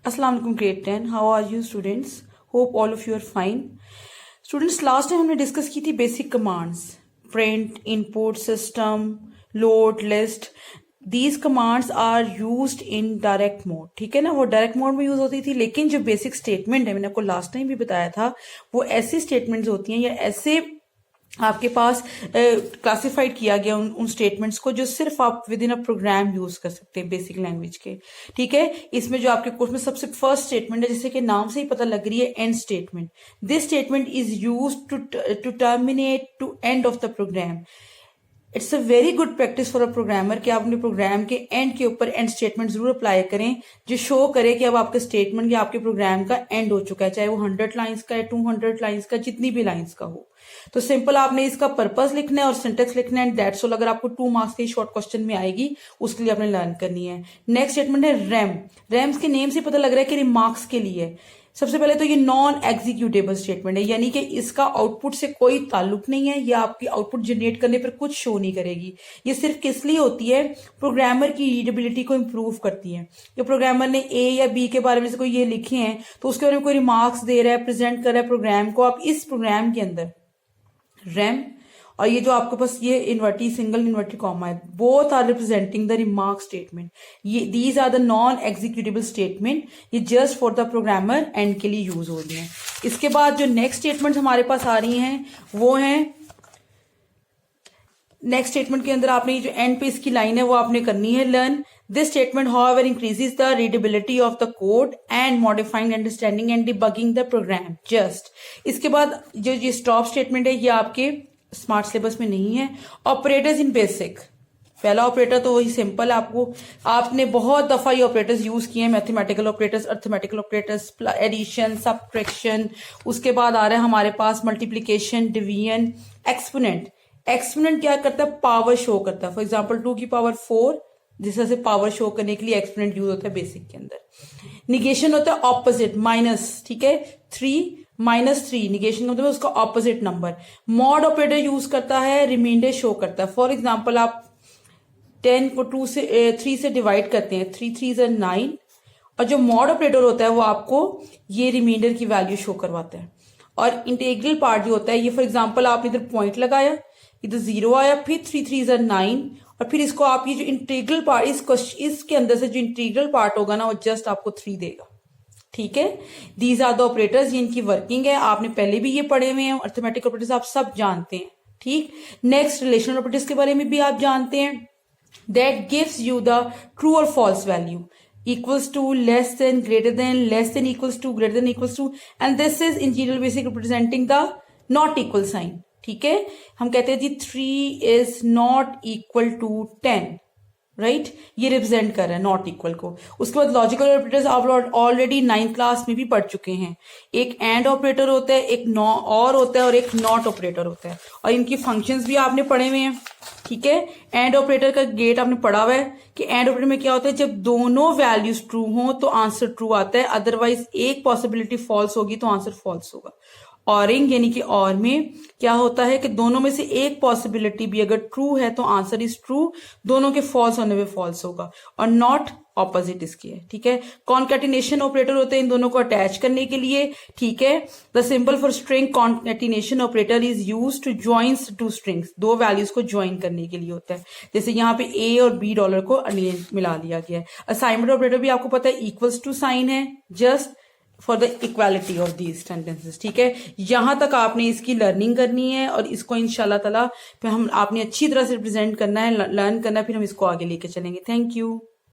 अस्सलाम वालेकुम grade 10। How are you students? Hope all of you are fine. Students, last time हमने discuss की थी basic commands, print, input, system, load, list. These commands are used in direct mode, ठीक है ना। वो direct mode में use होती थी, लेकिन जो बेसिक स्टेटमेंट है, मैंने आपको लास्ट टाइम भी बताया था, वो ऐसी स्टेटमेंट्स होती हैं या ऐसे आपके पास क्लासिफाइड किया गया उन स्टेटमेंट्स को जो सिर्फ आप with in a program use कर सकते हैं बेसिक लैंग्वेज के, ठीक है। इसमें जो आपके कोर्स में सबसे फर्स्ट स्टेटमेंट है, जैसे कि नाम से ही पता लग रही है, end statement. This statement is use to terminate to end of the program. It's a very good practice for a programmer कि आप अपने प्रोग्राम के एंड के ऊपर एंड स्टेटमेंट जरूर अप्लाई करें, जो शो करे कि अब आपके स्टेटमेंट या आपके प्रोग्राम का एंड हो चुका है, चाहे वो 100 लाइंस का है, 200 लाइंस का, जितनी भी लाइंस का हो। तो सिंपल आपने इसका पर्पस लिखना है और सिंटेक्स लिखना है, एंड दैट्स ऑल। अगर आपको 2 मार्क्स की शॉर्ट क्वेश्चन में आएगी, उसके लिए आपने लर्न करनी है। नेक्स्ट स्टेटमेंट है रैम। रैम्स के नेम से पता लग रहा है कि रिमार्क्स के लिए। सबसे पहले तो ये नॉन एग्जीक्यूटेबल स्टेटमेंट है, यानी कि इसका आउटपुट से कोई ताल्लुक नहीं है, या आपकी आउटपुट जनरेट करने पर कुछ शो नहीं करेगी। ये सिर्फ किस लिए होती है? प्रोग्रामर की रीडेबिलिटी को इंप्रूव करती है। या प्रोग्रामर ने ए या बी के बारे में से कोई ये लिखे हैं, तो उसके बारे में कोई रिमार्क्स दे रहा है, प्रेजेंट कर रहा है प्रोग्राम को, आप इस प्रोग्राम के अंदर रैम और ये जो आपके पास ये इन्वर्टी सिंगल इन्वर्टी कॉमा है, both are representing the remark statement. ये these are the non executable statement, ये just for the programmer and के लिए यूज हो रही है। इसके बाद जो नेक्स्ट स्टेटमेंट हमारे पास आ रही हैं, वो हैं नेक्स्ट स्टेटमेंट के अंदर आपने जो एंड पे इसकी लाइन है वो आपने करनी है learn. This statement however increases the readability of the code and modifying understanding and debugging the program just. इसके बाद जो ये स्टॉप स्टेटमेंट है, ये आपके स्मार्ट सिलेबस में नहीं है। ऑपरेटर्स इन बेसिक, पहला ऑपरेटर तो वही सिंपल है, आपने बहुत दफा ये ऑपरेटर्स यूज किए हैं, mathematical operators, arithmetical operators, addition, subtraction. उसके बाद आ रहा है हमारे पास मल्टीप्लीकेशन, डिवीजन, एक्सपोनेंट। एक्सपोनेंट क्या करता है? पावर शो करता है। फॉर एग्जाम्पल 2 की पावर 4, जिस तरह से पावर शो करने के लिए एक्सपोनेंट यूज होता है बेसिक के अंदर। निगेशन होता है ऑपोजिट, माइनस, ठीक है। 3 -3 निगेशन का मतलब उसका opposite number. Mod operator use करता है, रिमाइंडर शो करता है। फॉर एग्जाम्पल आप 10 को 3 से डिवाइड करते हैं, 3 3 9, और जो मॉड ऑपरेटर होता है वो आपको ये रिमाइंडर की वैल्यू शो करवाता है। और इंटीग्रल पार्ट जो होता है, ये फॉर एग्जाम्पल आपने इधर पॉइंट लगाया, इधर 0 आया, फिर 3 3 9, और फिर इसको आप ये जो इंटीग्रल पार्ट, इसके अंदर से जो इंटीग्रल पार्ट होगा ना, वो जस्ट आपको 3 देगा, ठीक है। दीज आर द ऑपरेटर्स, ये इनकी वर्किंग है, आपने पहले भी ये पढ़े हुए हैं। अर्थमेटिक ऑपरेटर्स आप सब जानते हैं, ठीक। नेक्स्ट रिलेशनल ऑपरेटर्स के बारे में भी आप जानते हैं। That gives you the true और false value, equals to, less than, greater than, less than equals to, greater than equals to, and this is in general basic representing the not equal sign, ठीक है। हम कहते हैं जी 3 is not equal to 10, right, ये represent कर रहा है नॉट इक्वल को। उसके बाद लॉजिकल ऑपरेटर्स आप ऑलरेडी 9th क्लास में भी पढ़ चुके हैं। एक एंड ऑपरेटर होता है, एक और होता है, और एक नॉट ऑपरेटर होता है, और इनकी फंक्शंस भी आपने पढ़े हुए हैं, ठीक है। एंड ऑपरेटर का गेट आपने पढ़ा हुआ है कि एंड ऑपरेटर में क्या होता है, जब दोनों वैल्यूज ट्रू हो तो आंसर ट्रू आता है, अदरवाइज एक पॉसिबिलिटी फॉल्स होगी तो आंसर फॉल्स होगा। ऑरिंग यानी कि और में क्या होता है कि दोनों में से एक पॉसिबिलिटी भी अगर ट्रू है तो आंसर इज ट्रू, दोनों के फॉल्स होने में फॉल्स होगा। और नॉट ऑपोजिट इसकी है, ठीक है। कॉन्कैटिनेशन ऑपरेटर होते हैं इन दोनों को अटैच करने के लिए, ठीक है। The symbol for string concatenation operator is used to join 2 strings, 2 values को ज्वाइन करने के लिए होता है। जैसे यहाँ पे ए और बी डॉलर को मिला लिया गया है। असाइनमेंट ऑपरेटर भी आपको पता है इक्वल्स टू साइन है, just for the equality of these sentences, ठीक है। यहां तक आपने इसकी लर्निंग करनी है, और इसको इंशाल्लाह ताला फिर आपने अच्छी तरह से रिप्रेजेंट करना है, लर्न करना है, फिर हम इसको आगे लेके चलेंगे। Thank you.